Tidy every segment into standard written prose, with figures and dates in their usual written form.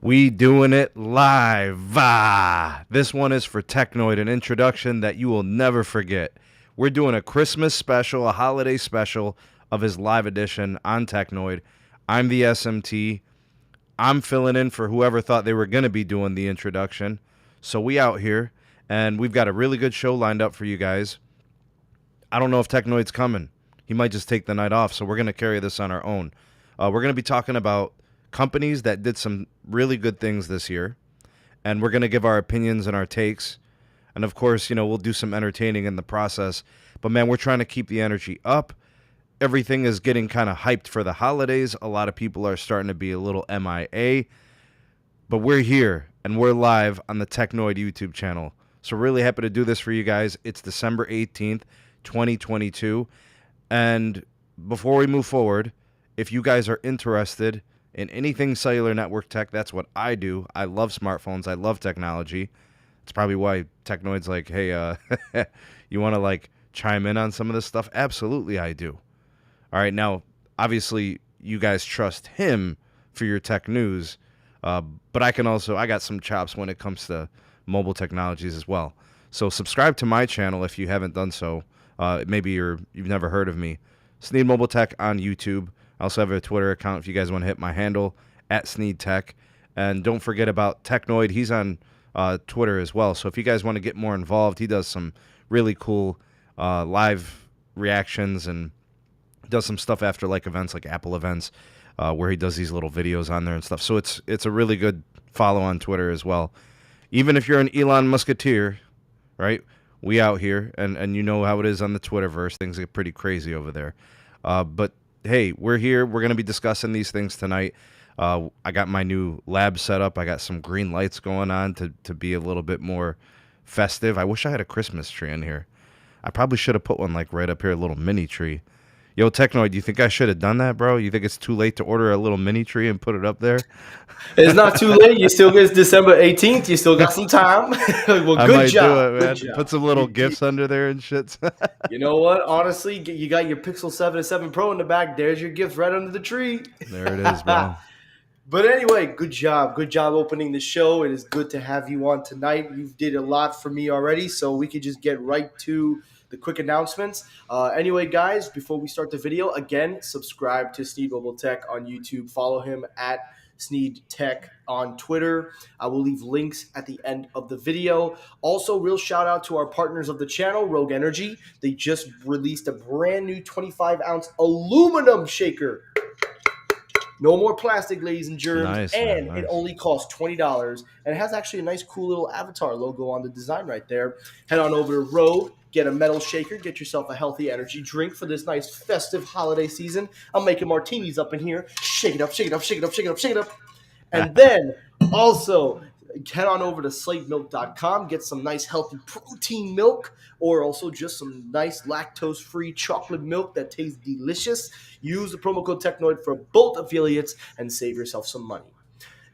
We doing it live. This one is for Technoid, an introduction that you will never forget. We're doing a Christmas special, a holiday special of his live edition on Technoid. I'm the SMT. I'm filling in for whoever thought they were going to be doing the introduction. So we out here, and we've got a really good show lined up for you guys. I don't know if Technoid's coming. He might just take the night off, so we're going to carry this on our own. We're going to be talking about companies that did some really good things this year, and we're going to give our opinions and our takes. And of course, we'll do some entertaining in the process. But man, we're trying to keep the energy up. Everything is getting kind of hyped for the holidays. A lot of people are starting to be a little MIA. But we're here, and we're live on the Technoid YouTube channel. So really happy to do this for you guys. It's December 18th, 2022. And before we move forward, if you guys are interested in anything cellular network tech, that's what I do. I love smartphones. I love technology. It's probably why Technoid's like, hey, you want to chime in on some of this stuff? Absolutely, I do. All right, now, obviously, you guys trust him for your tech news, but I got some chops when it comes to mobile technologies as well. So subscribe to my channel if you haven't done so. Maybe you've never heard of me. Sneed Mobile Tech on YouTube. I also have a Twitter account if you guys want to hit my handle, @SneedTech. And don't forget about Technoid. He's on Twitter as well. So if you guys want to get more involved, he does some really cool live reactions and does some stuff after events like Apple events where he does these little videos on there and stuff. So it's a really good follow on Twitter as well. Even if you're an Elon Musketeer, right? We out here, and you know how it is on the Twitterverse. Things get pretty crazy over there. But hey, we're here. We're going to be discussing these things tonight. I got my new lab set up. I got some green lights going on to be a little bit more festive. I wish I had a Christmas tree in here. I probably should have put one right up here, a little mini tree. Yo, Technoid, do you think I should have done that, bro? You think it's too late to order a little mini tree and put it up there? It's not too late. You still get December 18th. You still got some time. Well, I good might job. do it, Good man. job. Put some little gifts under there and shit. You know what? Honestly, you got your Pixel 7 and 7 Pro in the back. There's your gift right under the tree. There it is, bro. But anyway, good job. Good job opening the show. It is good to have you on tonight. You did a lot for me already, so we could just get right to the quick announcements. Anyway, guys, before we start the video, again, subscribe to Sneed Mobile Tech on YouTube. Follow him at Sneed Tech on Twitter. I will leave links at the end of the video. Also, real shout out to our partners of the channel, Rogue Energy. They just released a brand new 25-ounce aluminum shaker. No more plastic, ladies and germs. Nice, and man, nice. It only costs $20. And it has actually a nice, cool little avatar logo on the design right there. Head on over to Rogue, get a metal shaker, get yourself a healthy energy drink for this nice festive holiday season. I'm making martinis up in here. Shake it up, shake it up, shake it up, shake it up, shake it up. And then also head on over to slatemilk.com, get some nice healthy protein milk, or also just some nice lactose-free chocolate milk that tastes delicious. Use the promo code Technoid for both affiliates and save yourself some money.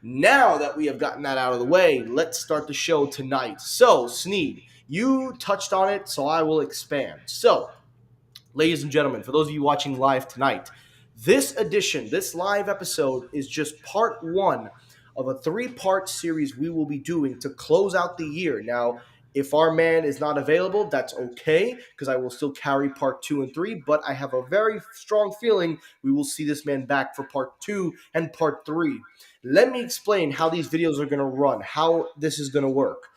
Now that we have gotten that out of the way, let's start the show tonight. So, Sneed, you touched on it, so I will expand. So, ladies and gentlemen, for those of you watching live tonight, this live episode is just part one of a 3-part series we will be doing to close out the year. Now, if our man is not available, that's okay, because I will still carry part 2 and 3, but I have a very strong feeling we will see this man back for part 2 and part 3. Let me explain how these videos are going to run, how this is going to work.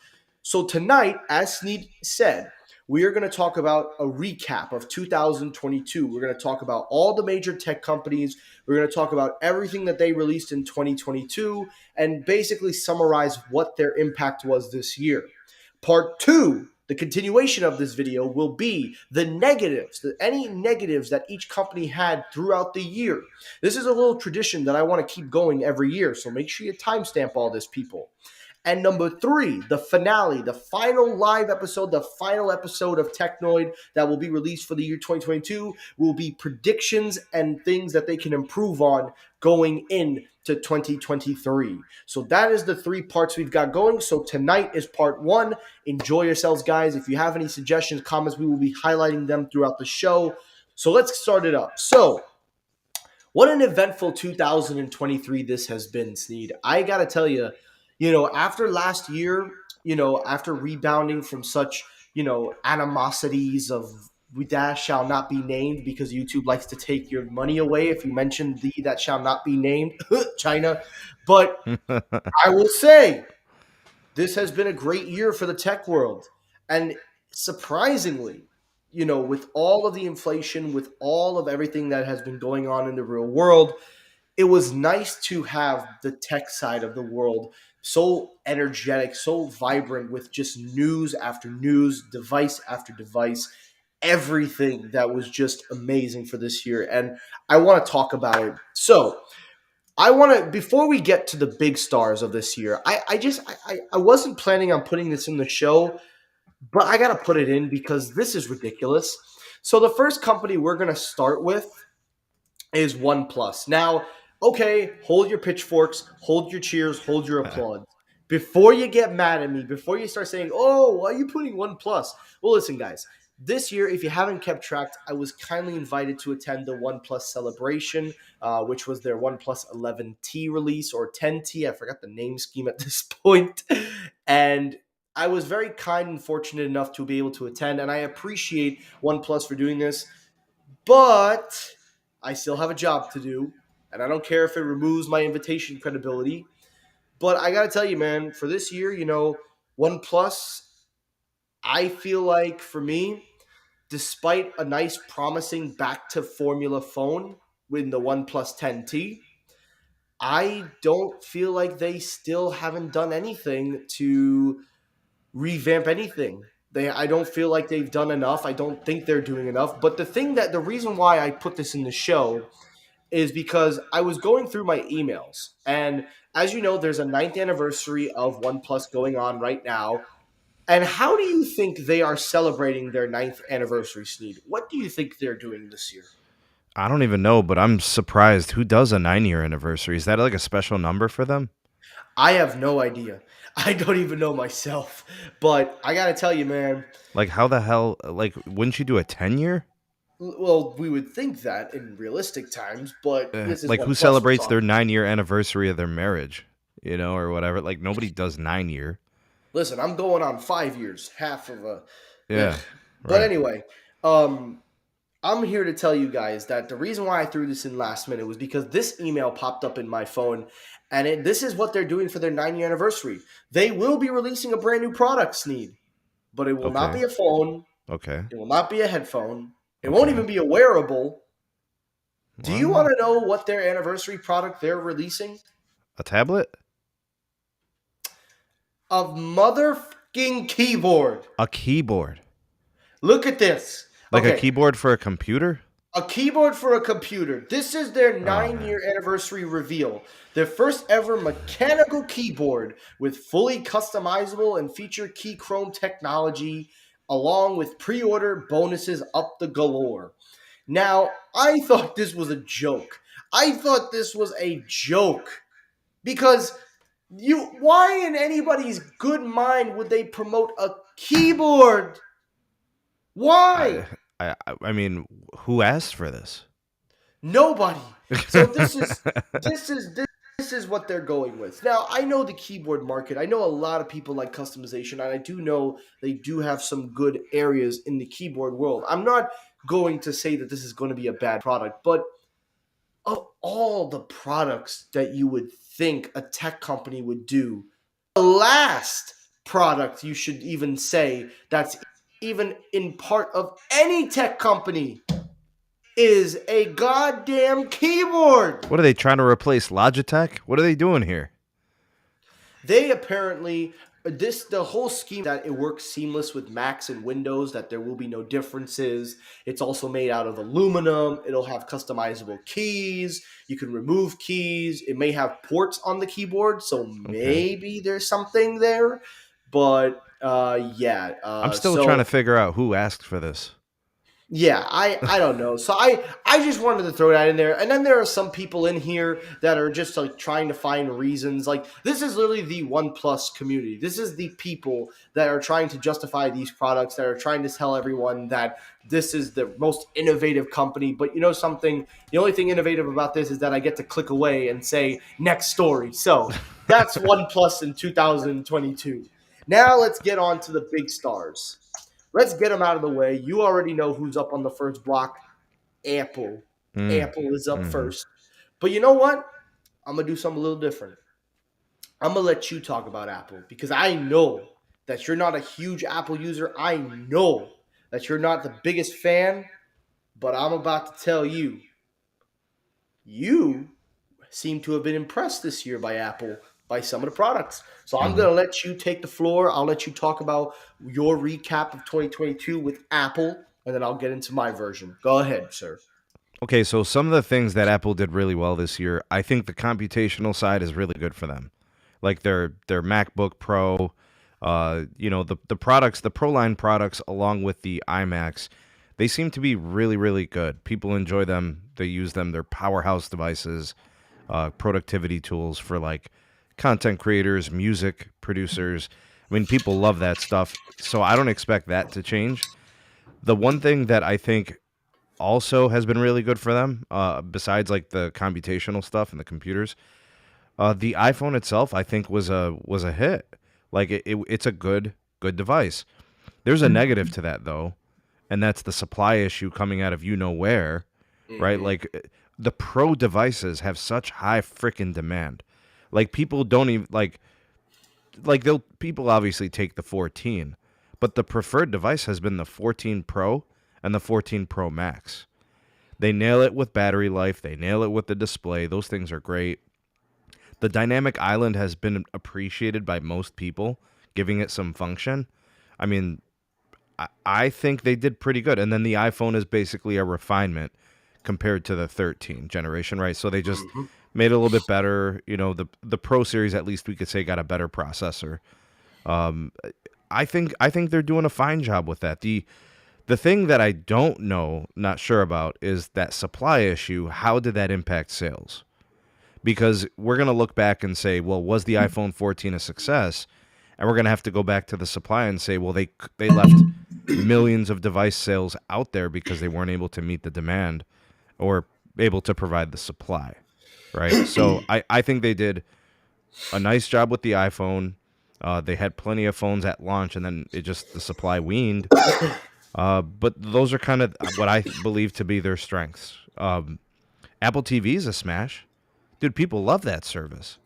So tonight, as Sneed said, we are going to talk about a recap of 2022. We're going to talk about all the major tech companies. We're going to talk about everything that they released in 2022 and basically summarize what their impact was this year. Part 2, the continuation of this video, will be the negatives, any negatives that each company had throughout the year. This is a little tradition that I want to keep going every year, so make sure you timestamp all this, people. And number 3, the finale, the final live episode, the final episode of Technoid that will be released for the year 2022 will be predictions and things that they can improve on going into 2023. So that is the 3 parts we've got going. So tonight is part 1. Enjoy yourselves, guys. If you have any suggestions, comments, we will be highlighting them throughout the show. So let's start it up. So What an eventful 2023 this has been, Sneed. I got to tell you, after last year, after rebounding from such, animosities of we that shall not be named because YouTube likes to take your money away if you mention the that shall not be named China. But I will say this has been a great year for the tech world. And surprisingly, with all of the inflation, with all of everything that has been going on in the real world, it was nice to have the tech side of the world so energetic, so vibrant with just news after news, device after device, everything that was just amazing for this year. And I want to talk about it. So, I want to before we get to the big stars of this year. I wasn't planning on putting this in the show, but I got to put it in because this is ridiculous. So the first company we're going to start with is OnePlus. Now, okay, hold your pitchforks, hold your cheers, hold your applause. Before you get mad at me, before you start saying, "Oh, why are you putting OnePlus?" Well, listen, guys. This year, if you haven't kept track, I was kindly invited to attend the OnePlus celebration, which was their OnePlus 11T release or 10T. I forgot the name scheme at this point, and I was very kind and fortunate enough to be able to attend, and I appreciate OnePlus for doing this. But I still have a job to do, and I don't care if it removes my invitation credibility. But I gotta tell you, man, for this year, OnePlus, I feel like for me, despite a nice, promising back to formula phone with the OnePlus 10T, I don't feel like they still haven't done anything to revamp anything. I don't feel like they've done enough. I don't think they're doing enough. But the reason why I put this in the show is because I was going through my emails. And as you know, there's a ninth anniversary of OnePlus going on right now. And how do you think they are celebrating their ninth anniversary, Sneed? What do you think they're doing this year? I don't even know, but I'm surprised. Who does a 9-year anniversary? Is that like a special number for them? I have no idea. I don't even know myself. But I got to tell you, man, Like, how the hell? Like, wouldn't you do a 10-year? well, we would think that in realistic times, but this is Like, who OnePlus we're celebrates their talking. 9-year anniversary of their marriage? Or whatever. Like, nobody does 9-year. Listen, I'm going on 5 years, half of a. Ugh. Yeah, But right. anyway, um, I'm here to tell you guys that the reason why I threw this in last minute was because this email popped up in my phone, and this is what they're doing for their 9-year anniversary. They will be releasing a brand new product, Sneed, but it will not Okay. be a phone. Okay. It will not be a headphone. It won't Okay. even be a wearable. Do you What? want to know what their anniversary product they're releasing? A tablet? A motherfucking keyboard. A keyboard? Look at this. Like a Okay, keyboard for a computer? a keyboard for a computer. This is their Oh nine man. year anniversary reveal. Their first ever mechanical keyboard with fully customizable and feature key chrome technology, along with pre order bonuses up the galore. Now, I thought this was a joke. I thought this was a joke because why in anybody's good mind would they promote a keyboard? I Why? I mean, who asked for this? Nobody. So this is what they're going with. Now, I know the keyboard market. I know a lot of people like customization, and I do know they do have some good areas in the keyboard world. I'm not going to say that this is going to be a bad product, but of all the products that you would think a tech company would do, the last product you should even say that's even in part of any tech company is a goddamn keyboard. What are they trying to replace Logitech? What are they doing here? They apparently the whole scheme that it works seamless with Macs and Windows, that there will be no differences. It's also made out of aluminum. It'll have customizable keys. You can remove keys. It may have ports on the keyboard, so Okay. maybe there's something there. But yeah, I'm still trying to so figure out who asked for this. Yeah, I don't know. So I just wanted to throw that in there. And then there are some people in here that are just like trying to find reasons. Like this is literally the OnePlus community. This is the people that are trying to justify these products, that are trying to tell everyone that this is the most innovative company. But you know something? The only thing innovative about this is that I get to click away and say next story. So that's OnePlus in 2022. Now let's get on to the big stars. Let's get them out of the way. You already know who's up on the first block. Apple. Mm. Apple is up Hmm. first. But you know what? I'm going to do something a little different. I'm going to let you talk about Apple because I know that you're not a huge Apple user. I know that you're not the biggest fan, but I'm about to tell you, you seem to have been impressed this year by Apple, by some of the products. So I'm Hmm. going to let you take the floor. I'll let you talk about your recap of 2022 with Apple, and then I'll get into my version. Go ahead, sir. Okay, so some of the things that Apple did really well this year, I think the computational side is really good for them. Like their MacBook Pro, the products, the Pro line products, along with the iMacs, they seem to be really really good. People enjoy them. They use them. They're powerhouse devices, productivity tools for like content creators, music producers. I mean, people love that stuff. So I don't expect that to change. The one thing that I think also has been really good for them, besides like the computational stuff and the computers, the iPhone itself, I think, was a hit. Like it's a good device. There's a negative to that though, and that's the supply issue coming out of you know where, right? Mm-hmm. Like the Pro devices have such high freaking demand. Like people don't even like they'll people obviously take the 14, but the preferred device has been the 14 Pro and the 14 Pro Max. They nail it with battery life. They nail it with the display. Those things are great. The dynamic island has been appreciated by most people, giving it some function. I mean, I think they did pretty good. And then the iPhone is basically a refinement compared to the 13 generation, right? So they just Mm-hmm. made it a little bit better. You know, the Pro series, at least we could say, got a better processor. Um, I think they're doing a fine job with that. The thing that I don't know, not sure about, is that supply issue. How did that impact sales? Because we're going to look back and say, well, was the iPhone 14 a success? And we're going to have to go back to the supply and say, well, they left millions of device sales out there because they weren't able to meet the demand or able to provide the supply, right? So I think they did a nice job with the iPhone. They had plenty of phones at launch, and then it just the supply weaned. But those are kind of what I believe to be their strengths. Apple TV is a smash, dude. People love that service,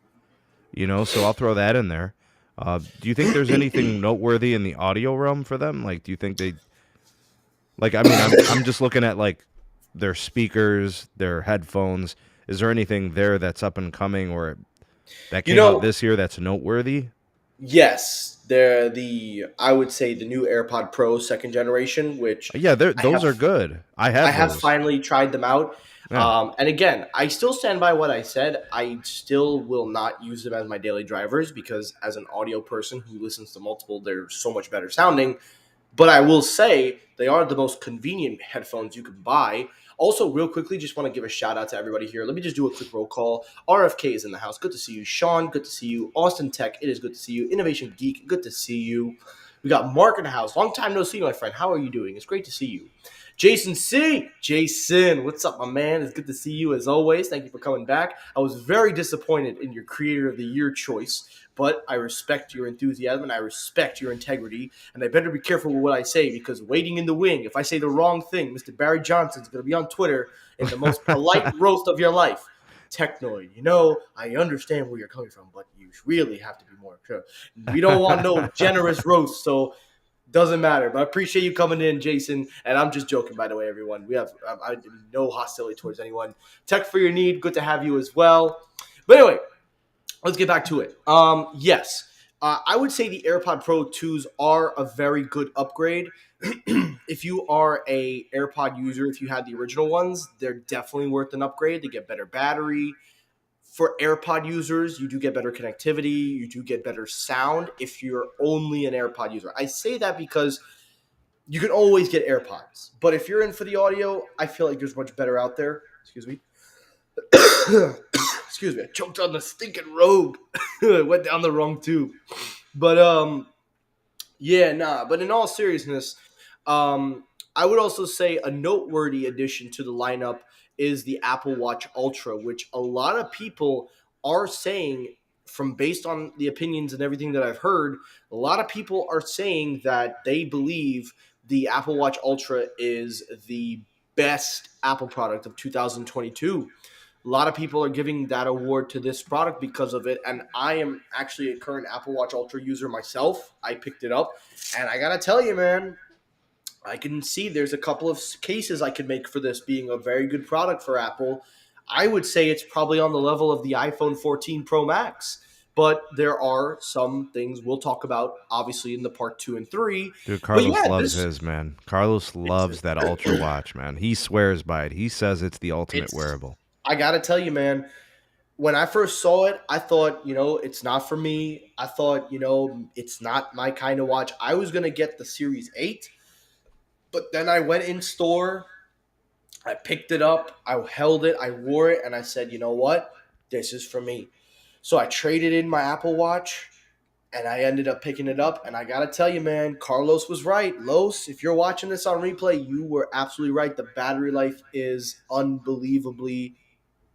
so I'll throw that in there. Do you think there's anything noteworthy in the audio realm for them? Like, do you think they like? I mean, I'm just looking at like their speakers, their headphones. Is there anything there that's up and coming or that You came out know, this year that's noteworthy? yes, they're the I would say the new AirPod Pro second generation, which Yeah, I those have are good. I I have have those. finally tried them out. Yeah. And again, I still stand by what I said. I still will not use them as my daily drivers because, as an audio person who listens to multiple, they're so much better sounding. But I will say they are the most convenient headphones you can buy. Also, real quickly, just want to give a shout out to everybody here. Let me just do a quick roll call. RFK is in the house. Good to see you. Sean, good to see you. Austin Tech, it is good to see you. Innovation Geek, good to see you. We got Mark in the house. Long time no see, my friend. How are you doing? It's great to see you. Jason C. Jason, what's up, my man? It's good to see you as always. Thank you for coming back. I was very disappointed in your Creator of the Year choice, but I respect your enthusiasm and I respect your integrity. And I better be careful with what I say because waiting in the wing, if I say the wrong thing, Mr. Barry Johnson's going to be on Twitter in the most polite roast of your life. Technoid, I understand where you're coming from, but you really have to be more sure. We don't want no generous roast, so doesn't matter. But I appreciate you coming in, Jason. And I'm just joking, by the way, everyone. We have no hostility towards anyone. Tech for your need, good to have you as well. But anyway, let's get back to it. Yes, I would say the AirPod Pro 2s are a very good upgrade. If you are a AirPod user, if you had the original ones, they're definitely worth an upgrade. They get better battery. For AirPod users, you do get better connectivity. You do get better sound if you're only an AirPod user. I say that because You can always get AirPods. But if you're in for the audio, I feel like there's much better out there. Excuse me. Excuse me. I choked on the stinking Rogue. Went down the wrong tube. But yeah, nah. But in all seriousness, um, I would also say a noteworthy addition to the lineup is the Apple Watch Ultra, which a lot of people are saying, from based on the opinions and everything that I've heard, a lot of people are saying that they believe the Apple Watch Ultra is the best Apple product of 2022. A lot of people are giving that award to this product because of it, and I am actually a current Apple Watch Ultra user myself. I picked it up, and I gotta tell you, man, I can see there's a couple of cases I could make for this being a very good product for Apple. I would say it's probably on the level of the iPhone 14 Pro Max, but there are some things we'll talk about, obviously, in the part 2 and 3. Dude, But Carlos yeah, loves this his, man. Carlos it's loves that Ultra Watch, man. He swears by it. He says it's the ultimate it's. wearable. I gotta tell you, man, when I first saw it, I thought, it's not for me. I thought, it's not my kind of watch. I was gonna get the Series 8, but then I went in store, I picked it up, I held it, I wore it, and I said, you know what? This is for me. So I traded in my Apple Watch and I ended up picking it up. And I gotta tell you, man, Carlos was right. Los, if you're watching this on replay, you were absolutely right. The battery life is unbelievably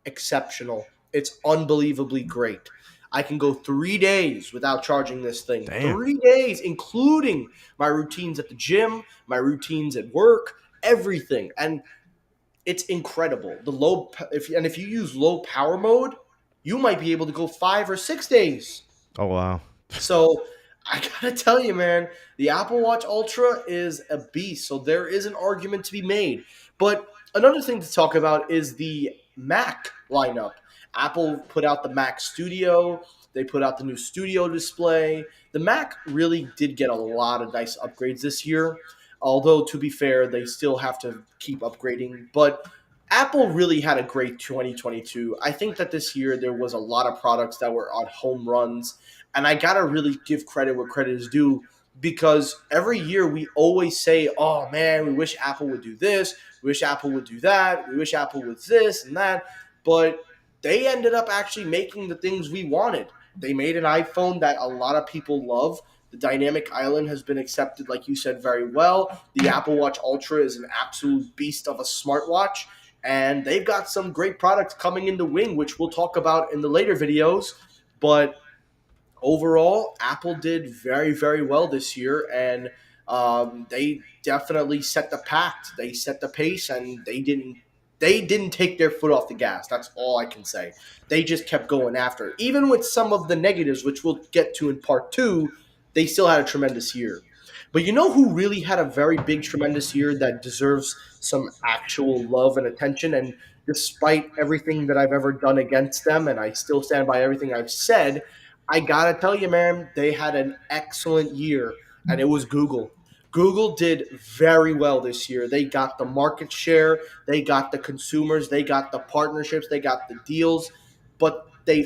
exceptional. It's unbelievably great. I can go 3 days without charging this thing. Damn. 3 days, including my routines at the gym, my routines at work, everything. And it's incredible. The if you use low power mode, you might be able to go 5 or 6 days. Oh, wow. So I gotta tell you, man, the Apple Watch Ultra is a beast. So there is an argument to be made. But another thing to talk about is the Mac lineup. Apple put out the Mac Studio. They put out the new Studio display. The Mac really did get a lot of nice upgrades this year. Although, to be fair, they still have to keep upgrading. But Apple really had a great 2022. I think that this year there was a lot of products that were on home runs, and I gotta really give credit where credit is due, because every year we always say, "Oh man, we wish Apple would do this, we wish Apple would do that, we wish Apple was this and that," but they ended up actually making the things we wanted. They made an iPhone that a lot of people love. The Dynamic Island has been accepted, like you said, very well. The Apple Watch Ultra is an absolute beast of a smartwatch, and they've got some great products coming in the wing, which we'll talk about in the later videos. But overall, Apple did very, very well this year, and they definitely set the pact. They set the pace, and they didn't take their foot off the gas. That's all I can say. They just kept going after it. Even with some of the negatives, which we'll get to in part 2, they still had a tremendous year. But you know who really had a very big, tremendous year that deserves some actual love and attention? And despite everything that I've ever done against them, and I still stand by everything I've said, I gotta tell you, man, they had an excellent year, and it was Google. Google did very well this year. They got the market share, they got the consumers, they got the partnerships, they got the deals, but they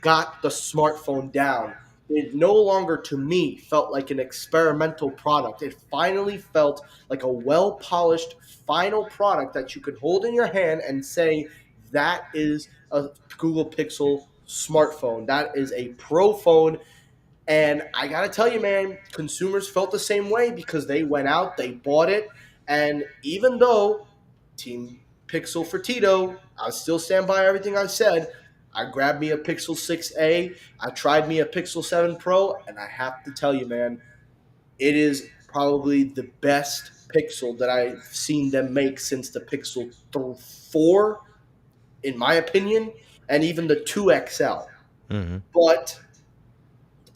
got the smartphone down. It no longer, to me, felt like an experimental product. It finally felt like a well polished final product that you could hold in your hand and say, that is a Google Pixel smartphone. That is a pro phone. And I got to tell you, man, consumers felt the same way because they went out, they bought it. And even though Team Pixel for Tito, I still stand by everything I said. I grabbed me a Pixel 6a. I tried me a Pixel 7 Pro. And I have to tell you, man, it is probably the best Pixel that I've seen them make since the Pixel 4, in my opinion, and even the 2XL. Hmm. But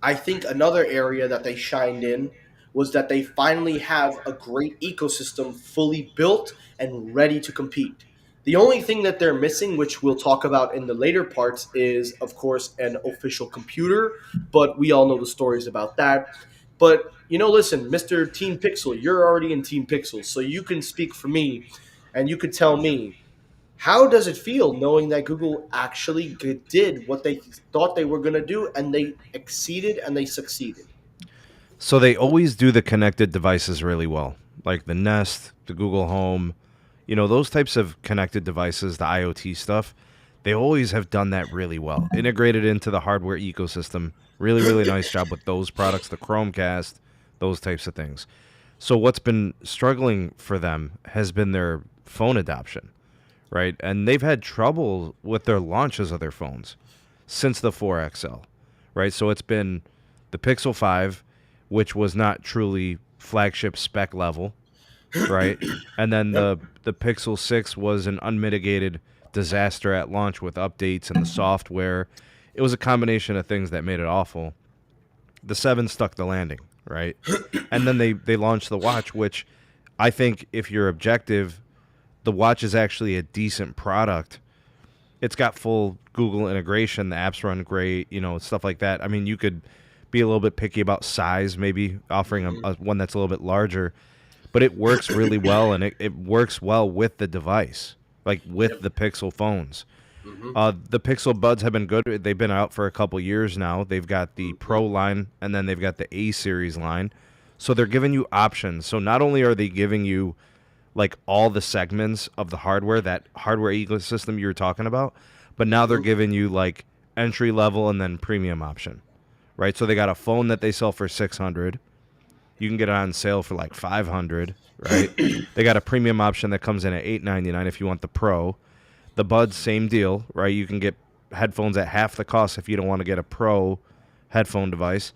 I think another area that they shined in was that they finally have a great ecosystem fully built and ready to compete. The only thing that they're missing, which we'll talk about in the later parts, is, of course, an official computer, but we all know the stories about that. But, listen, Mr. Team Pixel, you're already in Team Pixel, so you can speak for me and you could tell me, how does it feel knowing that Google actually did what they thought they were going to do, and they exceeded and they succeeded? So they always do the connected devices really well, like the Nest, the Google Home, those types of connected devices, the IoT stuff. They always have done that really well, integrated into the hardware ecosystem. Really, really nice job with those products, the Chromecast, those types of things. So what's been struggling for them has been their phone adoption, right? And they've had trouble with their launches of their phones since the 4XL, right? So it's been the Pixel 5, which was not truly flagship spec level, right? And then Yep. the Pixel 6 was an unmitigated disaster at launch with updates and the software. It was a combination of things that made it awful. The 7 stuck the landing, right? And then they launched the watch, which I think if you're objective, the watch is actually a decent product. It's got full Google integration. The apps run great, stuff like that. I mean, you could be a little bit picky about size, maybe offering a one that's a little bit larger, but it works really well, and it works well with the device, like with Yep. the Pixel phones. Hmm. The Pixel Buds have been good. They've been out for a couple years now. They've got the Hmm. Pro line, and then they've got the A series line. So they're giving you options. So not only are they giving you like all the segments of the hardware, that hardware ecosystem you were talking about, but now they're Hmm. giving you like entry level and then premium option, right? So they got a phone that they sell for 600. You can get it on sale for like 500, right? They got a premium option that comes in at 899 if you want the Pro. The Buds, same deal, right? You can get headphones at half the cost if you don't want to get a Pro headphone device.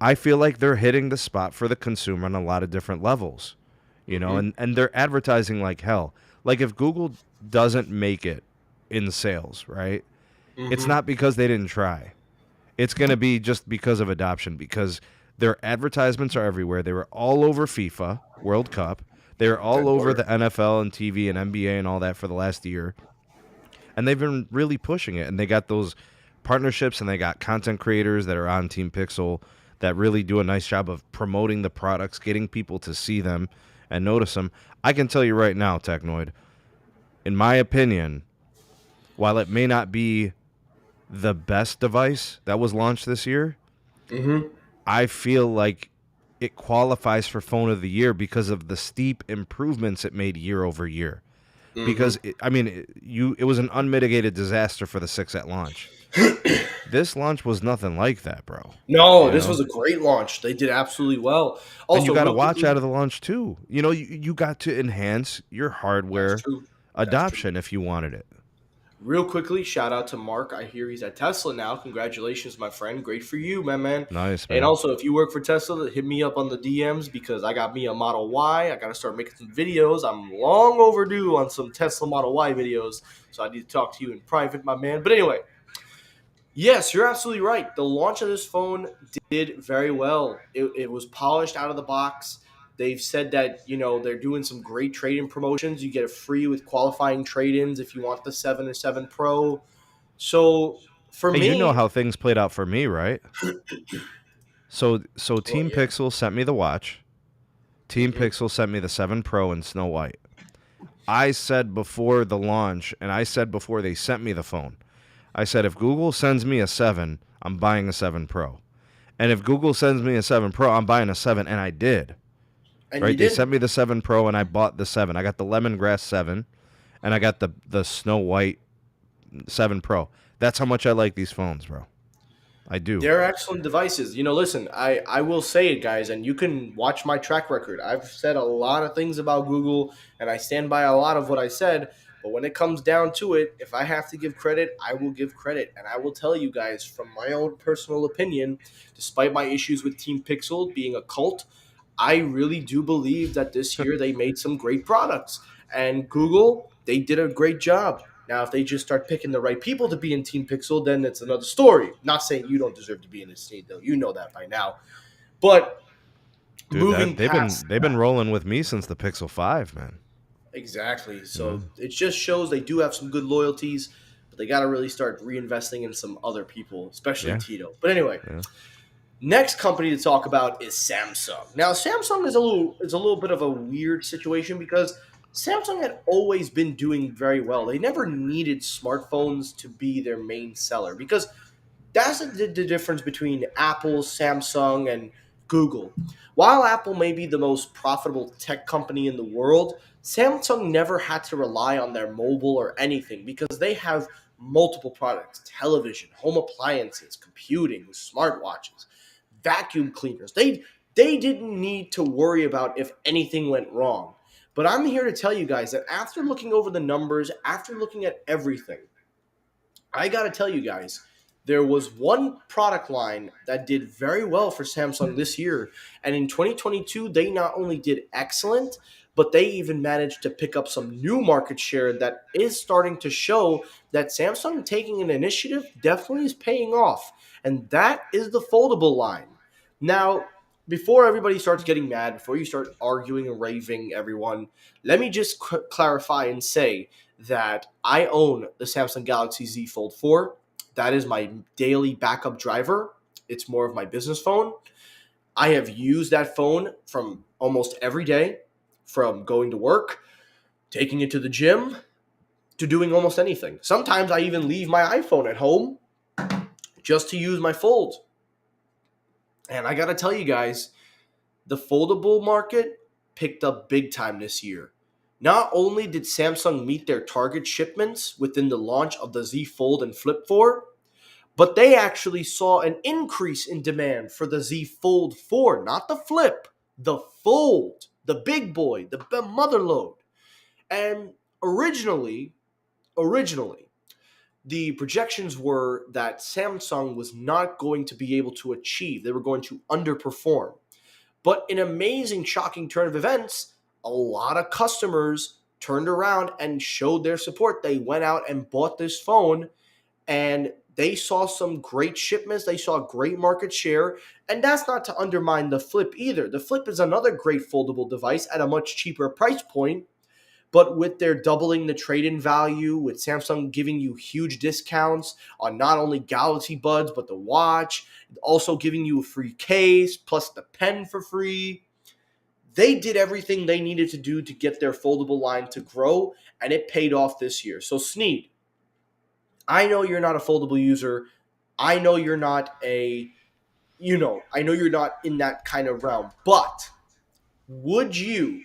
I feel like they're hitting the spot for the consumer on a lot of different levels, Hmm. and they're advertising like hell. Like if Google doesn't make it in sales, right? It's Hmm. not because they didn't try. It's going to be just because of adoption because their advertisements are everywhere. They were all over FIFA World Cup. They were all Good over lord. the NFL and TV and NBA and all that for the last year. And they've been really pushing it. And they got those partnerships and they got content creators that are on Team Pixel that really do a nice job of promoting the products, getting people to see them and notice them. I can tell you right now, Technoid, in my opinion, while it may not be the best device that was launched this year, Hmm. I feel like it qualifies for phone of the year because of the steep improvements it made year over year. Hmm. Because it was an unmitigated disaster for the 6 at launch. This launch was nothing like that, bro. No, You this know, was a great launch. They did absolutely well. and you Also, got to real watch out quickly, of the launch too. You got to enhance your that's hardware true. That's true. adoption if you wanted it. Real quickly, shout out to Mark. I hear he's at Tesla now. Congratulations, my friend. Great for you, man. Nice, And man. also, if you work for Tesla, hit me up on the DMs because I got me a Model Y. I got to start making some videos. I'm long overdue on some Tesla Model Y videos, so I need to talk to you in private, my man. But anyway, yes, you're absolutely right. The launch of this phone did very well. It was polished out of the box. They've said that they're doing some great trade-in promotions. You get it free with qualifying trade-ins if you want the 7 or 7 Pro. So for Hey, you know me, how things played out for me, right? So well, Team yeah. Pixel sent me the watch. Team Hmm. Pixel sent me the 7 Pro in Snow White. I said before the launch, and I said before they sent me the phone, I said if Google sends me a 7, I'm buying a 7 Pro. And if Google sends me a 7 Pro, I'm buying a 7, and I did. And you Right? They did. sent me the 7 Pro, and I bought the 7. I got the Lemongrass 7, and I got the Snow White 7 Pro. That's how much I like these phones, bro. I do. They're excellent devices. Listen, I will say it, guys, and you can watch my track record. I've said a lot of things about Google, and I stand by a lot of what I said. But when it comes down to it, if I have to give credit, I will give credit. And I will tell you guys, from my own personal opinion, despite my issues with Team Pixel being a cult, I really do believe that this year they made some great products. And Google, they did a great job. Now, if they just start picking the right people to be in Team Pixel, then it's another story. Not saying you don't deserve to be in this team, though. You know that by now. But Dude, moving they've past been they've been rolling with me since the Pixel 5, man. exactly, You know? so it just shows they do have some good loyalties, but they got to really start reinvesting in some other people, especially Yeah. Tito. But anyway, Yeah. next company to talk about is Samsung. Now, Samsung is a little bit of a weird situation because Samsung had always been doing very well. They never needed smartphones to be their main seller because that's the difference between Apple, Samsung, and Google. While Apple may be the most profitable tech company in the world, Samsung never had to rely on their mobile or anything because they have multiple products: television, home appliances, computing, smartwatches, vacuum cleaners. They didn't need to worry about if anything went wrong. But I'm here to tell you guys that after looking over the numbers, after looking at everything, I got to tell you guys, there was one product line that did very well for Samsung this year. And in 2022, they not only did excellent, but they even managed to pick up some new market share that is starting to show that Samsung taking an initiative definitely is paying off. And that is the foldable line. Now, before everybody starts getting mad, before you start arguing and raving, everyone, let me just clarify and say that I own the Samsung Galaxy Z Fold 4. That is my daily backup driver. It's more of my business phone. I have used that phone from almost every day, from going to work, taking it to the gym, to doing almost anything. Sometimes I even leave my iPhone at home just to use my Fold. And I got to tell you guys, the foldable market picked up big time this year. Not only did Samsung meet their target shipments within the launch of the Z Fold and Flip 4, but they actually saw an increase in demand for the Z Fold 4, not the Flip, the Fold, the big boy, the mother load. And originally, the projections were that Samsung was not going to be able to achieve, they were going to underperform. But in an amazing, shocking turn of events, a lot of customers turned around and showed their support. They went out and bought this phone, and they saw some great shipments. They saw great market share. And that's not to undermine the Flip either. The Flip is another great foldable device at a much cheaper price point. But with their doubling the trade-in value, with Samsung giving you huge discounts on not only Galaxy Buds, but the watch, also giving you a free case, plus the pen for free, they did everything they needed to do to get their foldable line to grow, and it paid off this year. So Sneed, I know you're not a foldable user. I know you're not I know you're not in that kind of realm, but would you,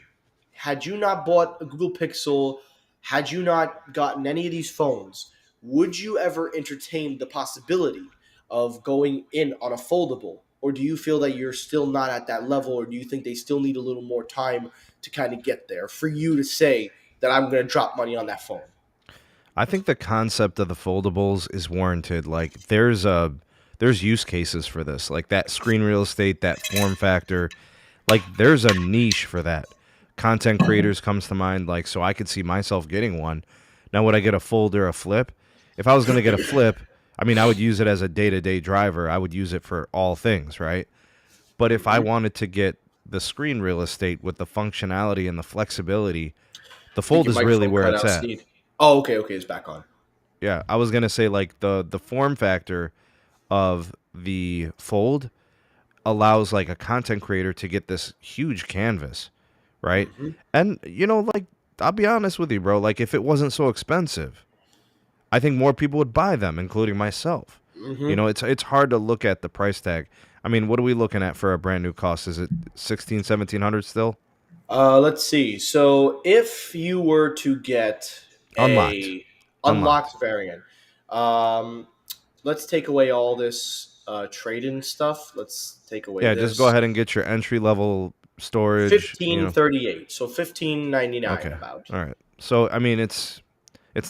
had you not bought a Google Pixel, had you not gotten any of these phones, would you ever entertain the possibility of going in on a foldable? Or do you feel that you're still not at that level, or do you think they still need a little more time to kind of get there for you to say that I'm going to drop money on that phone? I think the concept of the foldables is warranted. Like there's use cases for this. Like that screen real estate, that form factor. Like there's a niche for that. Content creators comes to mind. Like so, I could see myself getting one. Now, would I get a fold or a flip? If I was going to get a flip, I mean, I would use it as a day-to-day driver. I would use it for all things, right? But if I wanted to get the screen real estate with the functionality and the flexibility, the I think fold your is really microphone where cut it's out, at. Sneed. Oh, okay, it's back on. Yeah, I was gonna say like the form factor of the fold allows like a content creator to get this huge canvas, right? Mm-hmm. And like I'll be honest with you, bro. Like if it wasn't so expensive, I think more people would buy them, including myself. Mm-hmm. It's hard to look at the price tag. I mean, what are we looking at for a brand new cost? Is it 1700 still? Let's see. So if you were to get Unlocked. a Unlocked. unlocked variant, um, let's take away all this trade-in stuff. Let's take away Yeah, just go this. ahead and get your entry level storage. 1538. So 1599 Okay. about. All right. So I mean, it's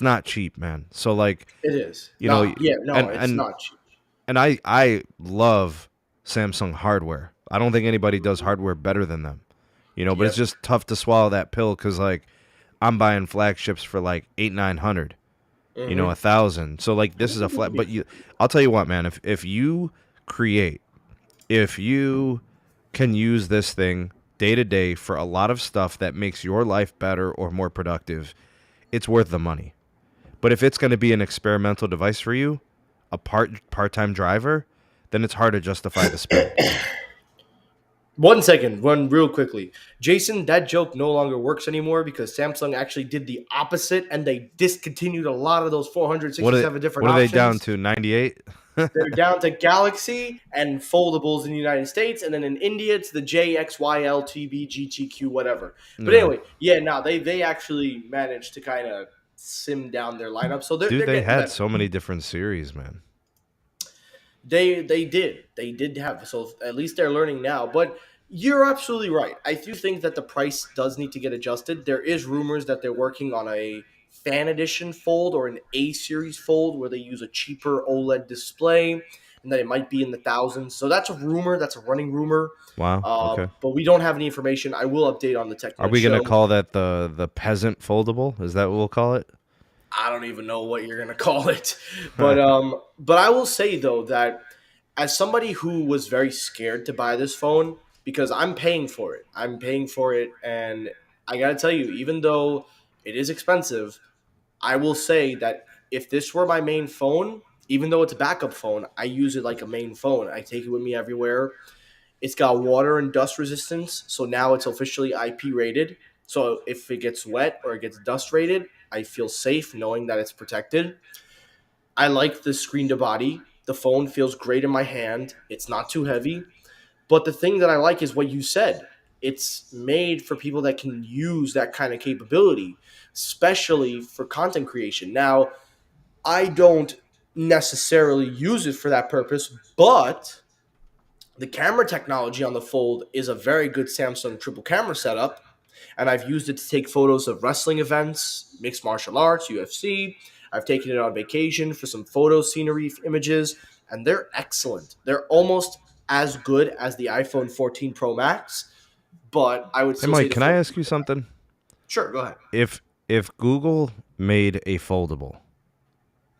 not cheap, man. So like, It is. you know, Yeah, no, and it's and not cheap. and I love Samsung hardware. I don't think anybody does hardware better than them. But it's Yep. just tough to swallow that pill because like I'm buying flagships for like 800-900, Mm-hmm. 1,000. So like this is a flat. But I'll tell you what, man. If you create, if you can use this thing day to day for a lot of stuff that makes your life better or more productive, it's worth the money. But if it's going to be an experimental device for you, a part-time driver, then it's hard to justify the spend. 1 second, one real quickly. Jason, that joke no longer works anymore because Samsung actually did the opposite and they discontinued a lot of those What are 467 different what are they down options. to? 98? They're down to Galaxy and foldables in the United States, and then in India it's the JXYLTBGTQ whatever. But Yeah. anyway, yeah, now they actually managed to kind of sim down their lineup, so Dude, they're they getting had better. so many different series, man. They did have, so at least they're learning now. But you're absolutely right. I do think that the price does need to get adjusted. There is rumors that they're working on a fan edition fold or an A series fold where they use a cheaper OLED display, and that it might be in the thousands. So that's a rumor. That's a running rumor. Wow. Okay. But we don't have any information. I will update on the Are Technoid we gonna show. call that the peasant foldable? Is that what we'll call it? I don't even know what you're gonna call it, but I will say though that as somebody who was very scared to buy this phone because I'm paying for it, and I gotta tell you, even though it is expensive, I will say that if this were my main phone, even though it's a backup phone, I use it like a main phone. I take it with me everywhere. It's got water and dust resistance, so now it's officially IP rated. So if it gets wet or it gets dust rated, I feel safe knowing that it's protected. I like the screen to body. The phone feels great in my hand. It's not too heavy. But the thing that I like is what you said. It's made for people that can use that kind of capability, especially for content creation. Now, I don't necessarily use it for that purpose, but the camera technology on the Fold is a very good Samsung triple camera setup, and I've used it to take photos of wrestling events, mixed martial arts, UFC. I've taken it on vacation for some photo scenery images, and they're excellent. They're almost as good as the iPhone 14 Pro Max, but I would Hey, still say Mike, the can I 14 ask you Pro Max. something? Sure, go ahead. If Google made a foldable,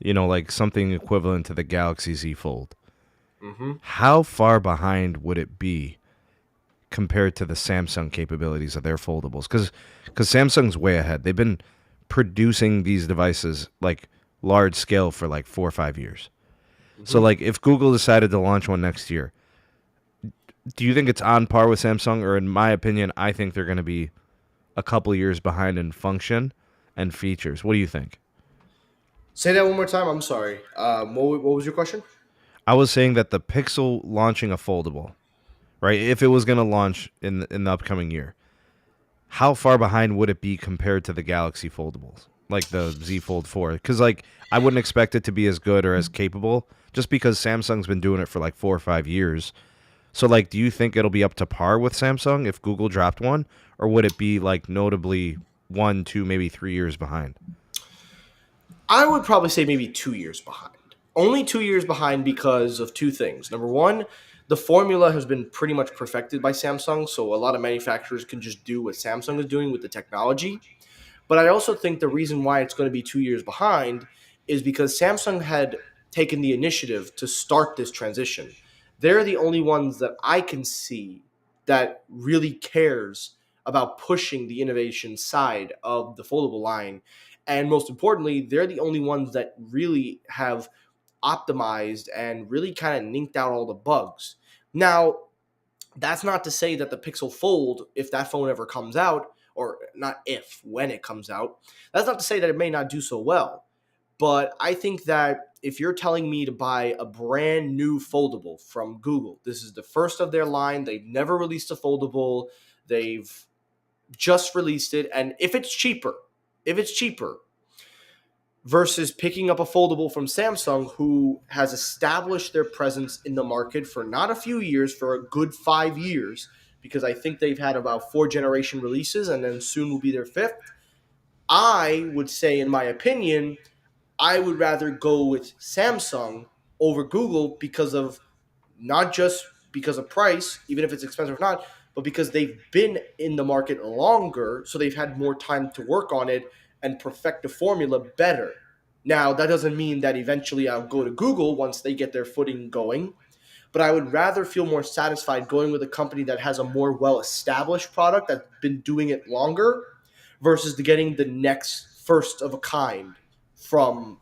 like something equivalent to the Galaxy Z Fold, Hmm. how far behind would it be compared to the Samsung capabilities of their foldables? Because Samsung's way ahead. They've been producing these devices like large scale for like 4 or 5 years. So Hmm. like if Google decided to launch one next year, do you think it's on par with Samsung? Or in my opinion, I think they're going to be a couple years behind in function and features. What do you think? Say that one more time. I'm sorry. What was your question? I was saying that the Pixel launching a foldable, right? If it was going to launch in the upcoming year, how far behind would it be compared to the Galaxy foldables, like the Z Fold 4? Because like I wouldn't expect it to be as good or as capable, just because Samsung's been doing it for like 4 or 5 years. So like, do you think it'll be up to par with Samsung if Google dropped one, or would it be like notably 1, 2, maybe 3 years behind? I would probably say maybe 2 years behind. Only 2 years behind because of two things. Number one, the formula has been pretty much perfected by Samsung, so a lot of manufacturers can just do what Samsung is doing with the technology. But I also think the reason why it's going to be 2 years behind is because Samsung had taken the initiative to start this transition. They're the only ones that I can see that really cares about pushing the innovation side of the foldable line. And most importantly, they're the only ones that really have optimized and really kind of ninked out all the bugs. Now, that's not to say that the Pixel Fold, if that phone ever comes out, or not if, when it comes out, that's not to say that it may not do so well. But I think that if you're telling me to buy a brand new foldable from Google, this is the first of their line. They've never released a foldable. They've just released it. And if it's cheaper, versus picking up a foldable from Samsung, who has established their presence in the market for not a few years, for a good 5 years, because I think they've had about four generation releases and then soon will be their fifth. I would say, in my opinion, I would rather go with Samsung over Google because of not just because of price, even if it's expensive or not, but because they've been in the market longer, so they've had more time to work on it and perfect the formula better. Now, that doesn't mean that eventually I'll go to Google once they get their footing going, but I would rather feel more satisfied going with a company that has a more well established product that's been doing it longer versus getting the next first of a kind from,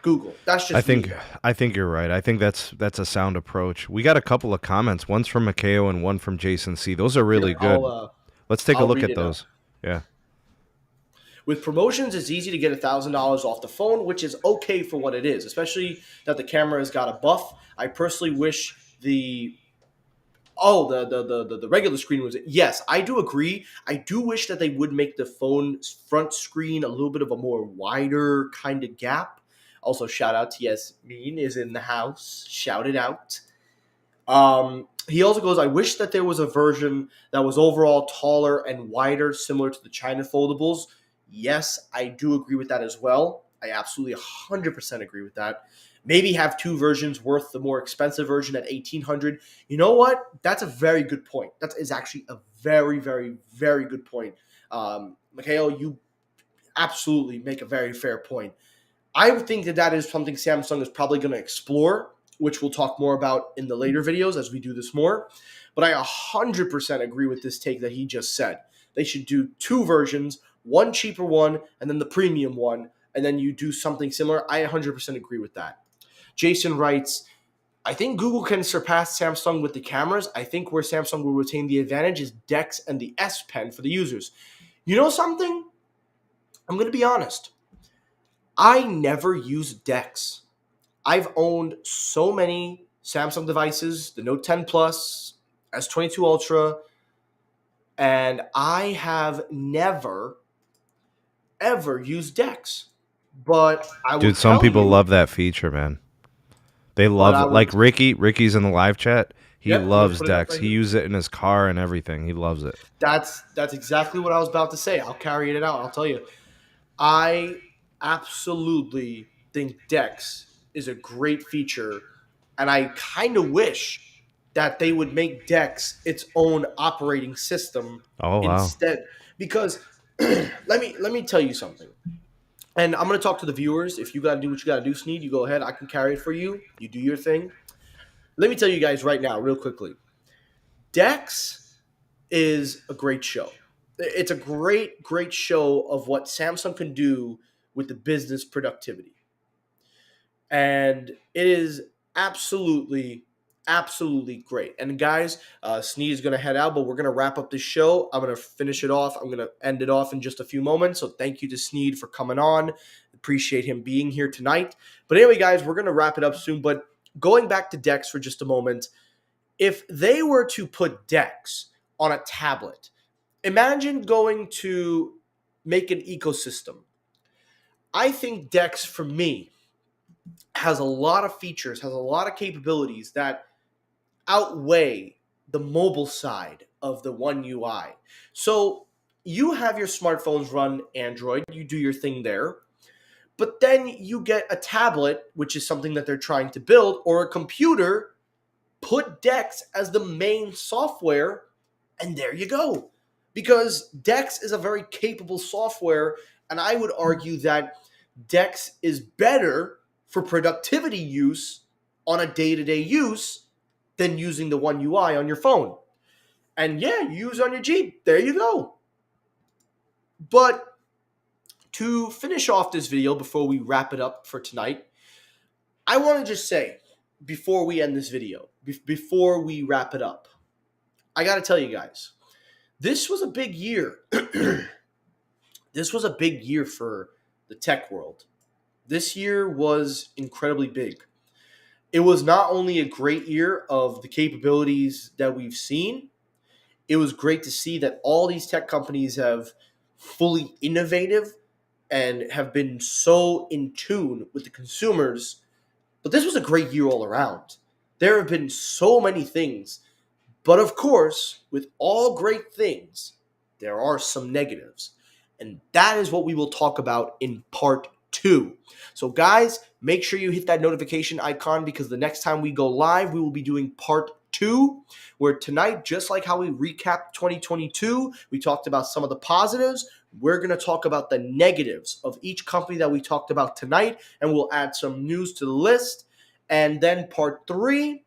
Google. That's I just me, think though. I think you're right. I think that's a sound approach. We got a couple of comments. One's from Makeo and one from Jason C. Those are really Here, good. Let's take a I'll look read at it out. those. Yeah. With promotions, it's easy to get $1,000 off the phone, which is okay for what it is, especially that the camera has got a buff. I personally wish the the regular screen was, yes, I do agree. I do wish that they would make the phone front screen a little bit of a more wider kind of gap. Also, shout out to Yasmin is in the house. Shout it out. He also goes, I wish that there was a version that was overall taller and wider, similar to the China foldables. Yes, I do agree with that as well. I absolutely 100% agree with that. Maybe have two versions worth the more expensive version at 1800. You know what? That's a very good point. That is actually a very, very, very good point. Mikhail, you absolutely make a very fair point. I think that that is something Samsung is probably going to explore, which we'll talk more about in the later videos as we do this more. But I 100% agree with this take that he just said. They should do two versions, one cheaper one, and then the premium one, and then you do something similar. I 100% agree with that. Jason writes, I think Google can surpass Samsung with the cameras. I think where Samsung will retain the advantage is DeX and the S Pen for the users. You know something? I'm going to be honest. I never use DeX. I've owned so many Samsung devices, the Note 10 Plus, S22 Ultra, and I have never, ever used DeX. But I will Dude, some tell people you, love that feature, man. They but love I it. will, Like Ricky. Ricky's in the live chat. He yep, I'm going to loves put it up Dex. right He here. uses it in his car and everything. He loves it. That's exactly what I was about to say. I'll carry it out. I'll tell you. I absolutely think DeX is a great feature, and I kind of wish that they would make DeX its own operating system Oh wow. instead. Because let me tell you something, and I'm going to talk to the viewers. If you got to do what you got to do, Sneed, you go ahead. I can carry it for you. You do your thing. Let me tell you guys right now, real quickly. DeX is a great show. It's a great, great show of what Samsung can do with the business productivity. And it is absolutely, absolutely great. And guys, Sneeze is going to head out, but we're going to wrap up this show. I'm going to finish it off. I'm going to end it off in just a few moments. So thank you to Sneed for coming on. Appreciate him being here tonight. But anyway, guys, we're going to wrap it up soon. But going back to Dex for just a moment, if they were to put Dex on a tablet, imagine going to make an ecosystem. I think Dex, for me, has a lot of features, has a lot of capabilities that outweigh the mobile side of the One UI. So you have your smartphones run Android, you do your thing there, but then you get a tablet, which is something that they're trying to build, or a computer, put Dex as the main software, and there you go. Because Dex is a very capable software, and I would argue that Dex is better for productivity use on a day-to-day use than using the One UI on your phone. And yeah, you use on your Jeep. There you go. But to finish off this video before we wrap it up for tonight, I want to just say, before we end this video, before we wrap it up, I got to tell you guys, this was a big year. This was a big year for the tech world. This year was incredibly big. It was not only a great year of the capabilities that we've seen, it was great to see that all these tech companies have fully innovative and have been so in tune with the consumers. But this was a great year all around. There have been so many things. But of course, with all great things, there are some negatives. And that is what we will talk about in part 2. So guys, make sure you hit that notification icon because the next time we go live, we will be doing part 2, where tonight, just like how we recapped 2022, we talked about some of the positives. We're going to talk about the negatives of each company that we talked about tonight, and we'll add some news to the list. And then part 3,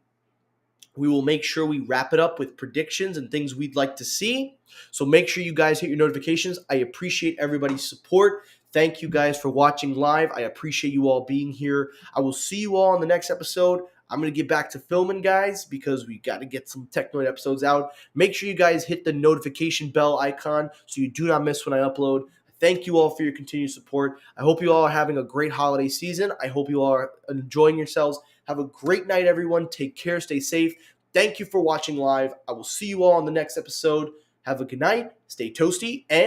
we will make sure we wrap it up with predictions and things we'd like to see. So make sure you guys hit your notifications. I appreciate everybody's support. Thank you guys for watching live. I appreciate you all being here. I will see you all in the next episode. I'm going to get back to filming, guys, because we got to get some Technoid episodes out. Make sure you guys hit the notification bell icon so you do not miss when I upload. Thank you all for your continued support. I hope you all are having a great holiday season. I hope you all are enjoying yourselves. Have a great night, everyone. Take care. Stay safe. Thank you for watching live. I will see you all on the next episode. Have a good night. Stay toasty and